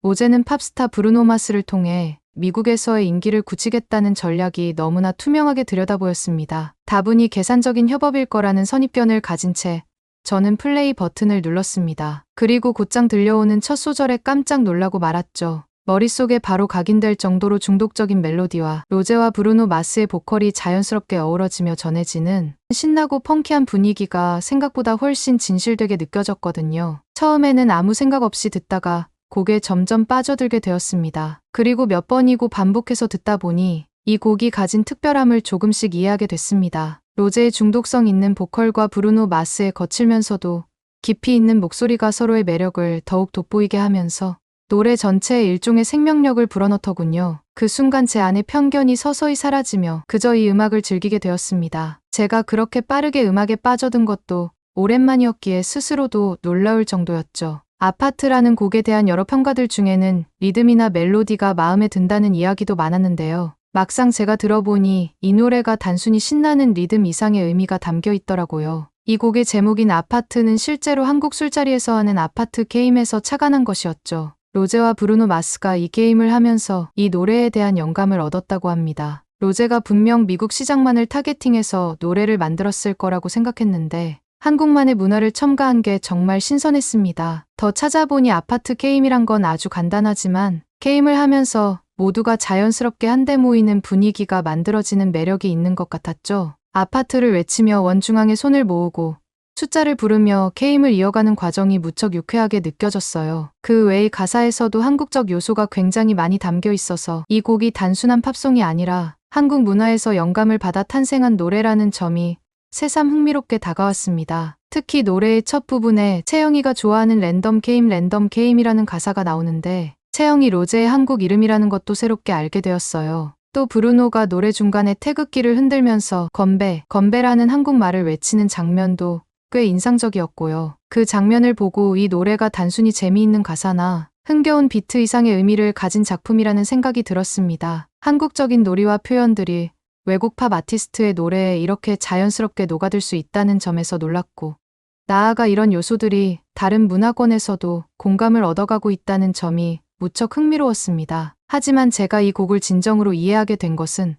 로제는 팝스타 브루노 마스를 통해 미국에서의 인기를 굳히겠다는 전략이 너무나 투명하게 들여다보였습니다. 다분히 계산적인 협업일 거라는 선입견을 가진 채 저는 플레이 버튼을 눌렀습니다. 그리고 곧장 들려오는 첫 소절에 깜짝 놀라고 말았죠. 머릿속에 바로 각인될 정도로 중독적인 멜로디와 로제와 브루노 마스의 보컬이 자연스럽게 어우러지며 전해지는 신나고 펑키한 분위기가 생각보다 훨씬 진실되게 느껴졌거든요. 처음에는 아무 생각 없이 듣다가 곡에 점점 빠져들게 되었습니다. 그리고 몇 번이고 반복해서 듣다 보니 이 곡이 가진 특별함을 조금씩 이해하게 됐습니다. 로제의 중독성 있는 보컬과 브루노 마스의 거칠면서도 깊이 있는 목소리가 서로의 매력을 더욱 돋보이게 하면서 노래 전체에 일종의 생명력을 불어넣더군요. 그 순간 제 안의 편견이 서서히 사라지며 그저 이 음악을 즐기게 되었습니다. 제가 그렇게 빠르게 음악에 빠져든 것도 오랜만이었기에 스스로도 놀라울 정도였죠. 아파트라는 곡에 대한 여러 평가들 중에는 리듬이나 멜로디가 마음에 든다는 이야기도 많았는데요. 막상 제가 들어보니 이 노래가 단순히 신나는 리듬 이상의 의미가 담겨 있더라고요. 이 곡의 제목인 아파트는 실제로 한국 술자리에서 하는 아파트 게임에서 착안한 것이었죠. 로제와 브루노 마스가 이 게임을 하면서 이 노래에 대한 영감을 얻었다고 합니다. 로제가 분명 미국 시장만을 타겟팅해서 노래를 만들었을 거라고 생각했는데 한국만의 문화를 첨가한 게 정말 신선했습니다. 더 찾아보니 아파트 게임이란 건 아주 간단하지만 게임을 하면서 모두가 자연스럽게 한데 모이는 분위기가 만들어지는 매력이 있는 것 같았죠. 아파트를 외치며 원중앙에 손을 모으고 숫자를 부르며 게임을 이어가는 과정이 무척 유쾌하게 느껴졌어요. 그 외의 가사에서도 한국적 요소가 굉장히 많이 담겨 있어서 이 곡이 단순한 팝송이 아니라 한국 문화에서 영감을 받아 탄생한 노래라는 점이 새삼 흥미롭게 다가왔습니다. 특히 노래의 첫 부분에 채영이가 좋아하는 랜덤 게임이라는 가사가 나오는데 채영이 로제의 한국 이름이라는 것도 새롭게 알게 되었어요. 또 브루노가 노래 중간에 태극기를 흔들면서 건배라는 한국말을 외치는 장면도 꽤 인상적이었고요. 그 장면을 보고 이 노래가 단순히 재미있는 가사나 흥겨운 비트 이상의 의미를 가진 작품이라는 생각이 들었습니다. 한국적인 놀이와 표현들이 외국 팝 아티스트의 노래에 이렇게 자연스럽게 녹아들 수 있다는 점에서 놀랐고, 나아가 이런 요소들이 다른 문화권에서도 공감을 얻어가고 있다는 점이 무척 흥미로웠습니다. 하지만 제가 이 곡을 진정으로 이해하게 된 것은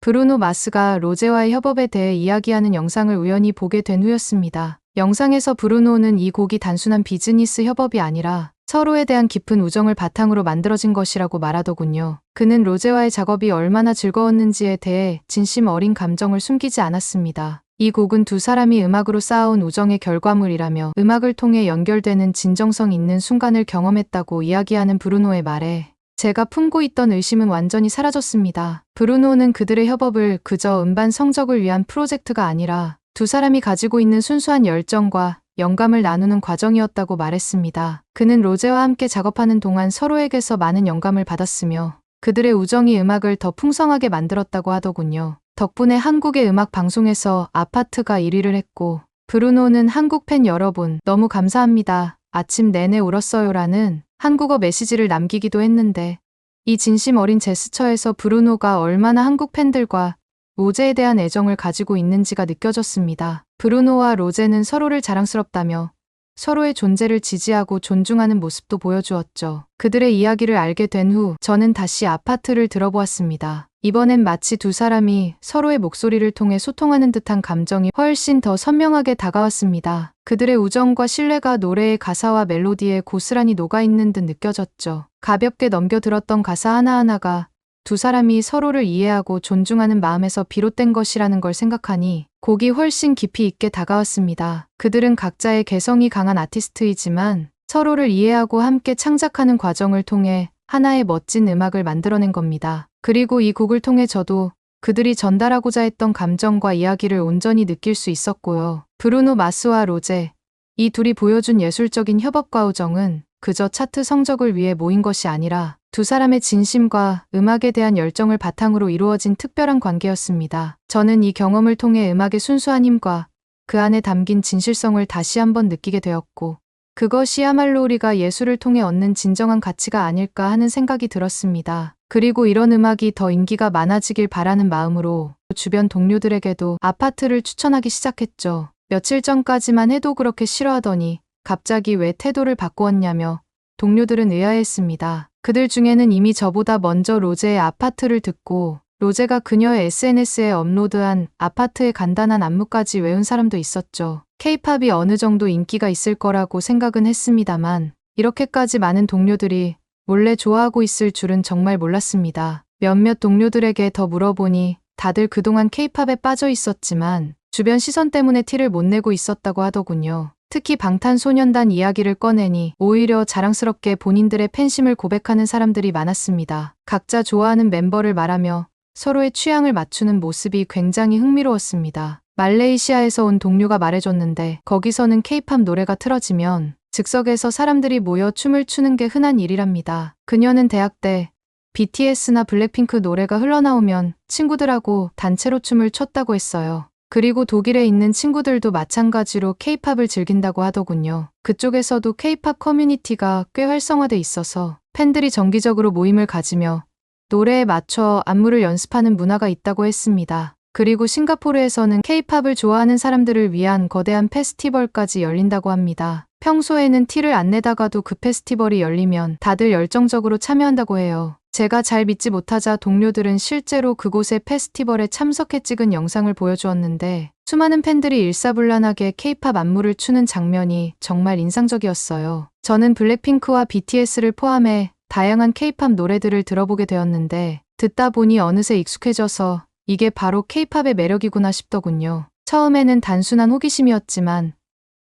브루노 마스가 로제와의 협업에 대해 이야기하는 영상을 우연히 보게 된 후였습니다. 영상에서 브루노는 이 곡이 단순한 비즈니스 협업이 아니라 서로에 대한 깊은 우정을 바탕으로 만들어진 것이라고 말하더군요. 그는 로제와의 작업이 얼마나 즐거웠는지에 대해 진심 어린 감정을 숨기지 않았습니다. 이 곡은 두 사람이 음악으로 쌓아온 우정의 결과물이라며 음악을 통해 연결되는 진정성 있는 순간을 경험했다고 이야기하는 브루노의 말에 제가 품고 있던 의심은 완전히 사라졌습니다. 브루노는 그들의 협업을 그저 음반 성적을 위한 프로젝트가 아니라 두 사람이 가지고 있는 순수한 열정과 영감을 나누는 과정이었다고 말했습니다. 그는 로제와 함께 작업하는 동안 서로에게서 많은 영감을 받았으며 그들의 우정이 음악을 더 풍성하게 만들었다고 하더군요. 덕분에 한국의 음악 방송에서 아파트가 1위를 했고, 브루노는 한국 팬 여러분 너무 감사합니다. 아침 내내 울었어요라는 한국어 메시지를 남기기도 했는데, 이 진심 어린 제스처에서 브루노가 얼마나 한국 팬들과 로제에 대한 애정을 가지고 있는지가 느껴졌습니다. 브루노와 로제는 서로를 자랑스럽다며 서로의 존재를 지지하고 존중하는 모습도 보여주었죠. 그들의 이야기를 알게 된 후 저는 다시 아파트를 들어보았습니다. 이번엔 마치 두 사람이 서로의 목소리를 통해 소통하는 듯한 감정이 훨씬 더 선명하게 다가왔습니다. 그들의 우정과 신뢰가 노래의 가사와 멜로디에 고스란히 녹아있는 듯 느껴졌죠. 가볍게 넘겨들었던 가사 하나하나가 두 사람이 서로를 이해하고 존중하는 마음에서 비롯된 것이라는 걸 생각하니 곡이 훨씬 깊이 있게 다가왔습니다. 그들은 각자의 개성이 강한 아티스트이지만 서로를 이해하고 함께 창작하는 과정을 통해 하나의 멋진 음악을 만들어낸 겁니다. 그리고 이 곡을 통해 저도 그들이 전달하고자 했던 감정과 이야기를 온전히 느낄 수 있었고요. 브루노 마스와 로제, 이 둘이 보여준 예술적인 협업과 우정은 그저 차트 성적을 위해 모인 것이 아니라 두 사람의 진심과 음악에 대한 열정을 바탕으로 이루어진 특별한 관계였습니다. 저는 이 경험을 통해 음악의 순수한 힘과 그 안에 담긴 진실성을 다시 한번 느끼게 되었고, 그것이야말로 우리가 예술을 통해 얻는 진정한 가치가 아닐까 하는 생각이 들었습니다. 그리고 이런 음악이 더 인기가 많아지길 바라는 마음으로 주변 동료들에게도 아파트를 추천하기 시작했죠. 며칠 전까지만 해도 그렇게 싫어하더니 갑자기 왜 태도를 바꾸었냐며 동료들은 의아해했습니다. 그들 중에는 이미 저보다 먼저 로제의 아파트를 듣고 로제가 그녀의 SNS에 업로드한 아파트의 간단한 안무까지 외운 사람도 있었죠. K-팝이 어느 정도 인기가 있을 거라고 생각은 했습니다만 이렇게까지 많은 동료들이 몰래 좋아하고 있을 줄은 정말 몰랐습니다. 몇몇 동료들에게 더 물어보니 다들 그동안 K-팝에 빠져 있었지만 주변 시선 때문에 티를 못 내고 있었다고 하더군요. 특히 방탄소년단 이야기를 꺼내니 오히려 자랑스럽게 본인들의 팬심을 고백하는 사람들이 많았습니다. 각자 좋아하는 멤버를 말하며 서로의 취향을 맞추는 모습이 굉장히 흥미로웠습니다. 말레이시아에서 온 동료가 말해줬는데 거기서는 K-팝 노래가 틀어지면 즉석에서 사람들이 모여 춤을 추는 게 흔한 일이랍니다. 그녀는 대학 때 BTS나 블랙핑크 노래가 흘러나오면 친구들하고 단체로 춤을 췄다고 했어요. 그리고 독일에 있는 친구들도 마찬가지로 K-팝을 즐긴다고 하더군요. 그쪽에서도 K-팝 커뮤니티가 꽤 활성화돼 있어서 팬들이 정기적으로 모임을 가지며 노래에 맞춰 안무를 연습하는 문화가 있다고 했습니다. 그리고 싱가포르에서는 K-팝을 좋아하는 사람들을 위한 거대한 페스티벌까지 열린다고 합니다. 평소에는 티를 안 내다가도 그 페스티벌이 열리면 다들 열정적으로 참여한다고 해요. 제가 잘 믿지 못하자 동료들은 실제로 그곳의 페스티벌에 참석해 찍은 영상을 보여주었는데 수많은 팬들이 일사불란하게 K-팝 안무를 추는 장면이 정말 인상적이었어요. 저는 블랙핑크와 BTS를 포함해 다양한 K-팝 노래들을 들어보게 되었는데 듣다 보니 어느새 익숙해져서 이게 바로 K-팝의 매력이구나 싶더군요. 처음에는 단순한 호기심이었지만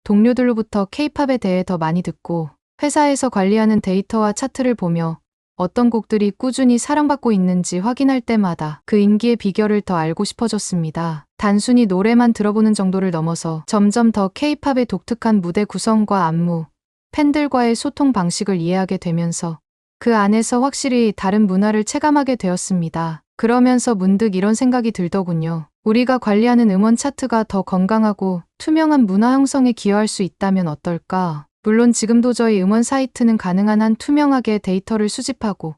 동료들로부터 K-팝에 대해 더 많이 듣고 회사에서 관리하는 데이터와 차트를 보며 어떤 곡들이 꾸준히 사랑받고 있는지 확인할 때마다 그 인기의 비결을 더 알고 싶어졌습니다. 단순히 노래만 들어보는 정도를 넘어서 점점 더 K-팝의 독특한 무대 구성과 안무, 팬들과의 소통 방식을 이해하게 되면서 그 안에서 확실히 다른 문화를 체감하게 되었습니다. 그러면서 문득 이런 생각이 들더군요. 우리가 관리하는 음원 차트가 더 건강하고 투명한 문화 형성에 기여할 수 있다면 어떨까? 물론 지금도 저희 음원 사이트는 가능한 한 투명하게 데이터를 수집하고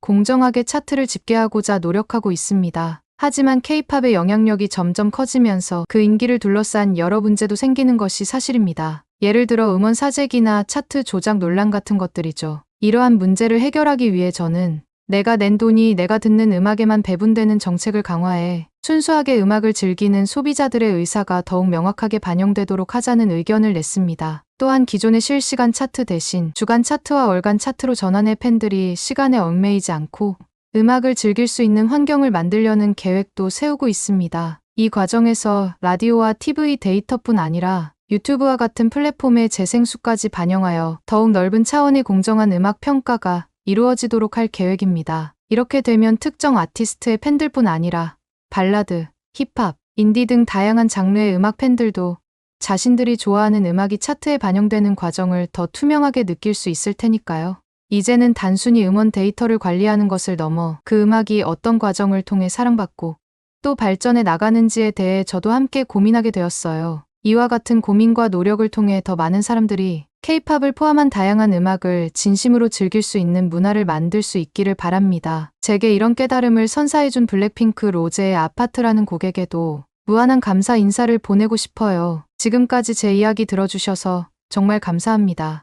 공정하게 차트를 집계하고자 노력하고 있습니다. 하지만 K-팝의 영향력이 점점 커지면서 그 인기를 둘러싼 여러 문제도 생기는 것이 사실입니다. 예를 들어 음원 사재기나 차트 조작 논란 같은 것들이죠. 이러한 문제를 해결하기 위해 저는 내가 낸 돈이 내가 듣는 음악에만 배분되는 정책을 강화해 순수하게 음악을 즐기는 소비자들의 의사가 더욱 명확하게 반영되도록 하자는 의견을 냈습니다. 또한 기존의 실시간 차트 대신 주간 차트와 월간 차트로 전환해 팬들이 시간에 얽매이지 않고 음악을 즐길 수 있는 환경을 만들려는 계획도 세우고 있습니다. 이 과정에서 라디오와 TV 데이터뿐 아니라 유튜브와 같은 플랫폼의 재생수까지 반영하여 더욱 넓은 차원의 공정한 음악 평가가 이루어지도록 할 계획입니다. 이렇게 되면 특정 아티스트의 팬들뿐 아니라 발라드, 힙합, 인디 등 다양한 장르의 음악 팬들도 자신들이 좋아하는 음악이 차트에 반영되는 과정을 더 투명하게 느낄 수 있을 테니까요. 이제는 단순히 음원 데이터를 관리하는 것을 넘어 그 음악이 어떤 과정을 통해 사랑받고 또 발전해 나가는지에 대해 저도 함께 고민하게 되었어요. 이와 같은 고민과 노력을 통해 더 많은 사람들이 K-팝을 포함한 다양한 음악을 진심으로 즐길 수 있는 문화를 만들 수 있기를 바랍니다. 제게 이런 깨달음을 선사해준 블랙핑크 로제의 아파트라는 곡에게도 무한한 감사 인사를 보내고 싶어요. 지금까지 제 이야기 들어주셔서 정말 감사합니다.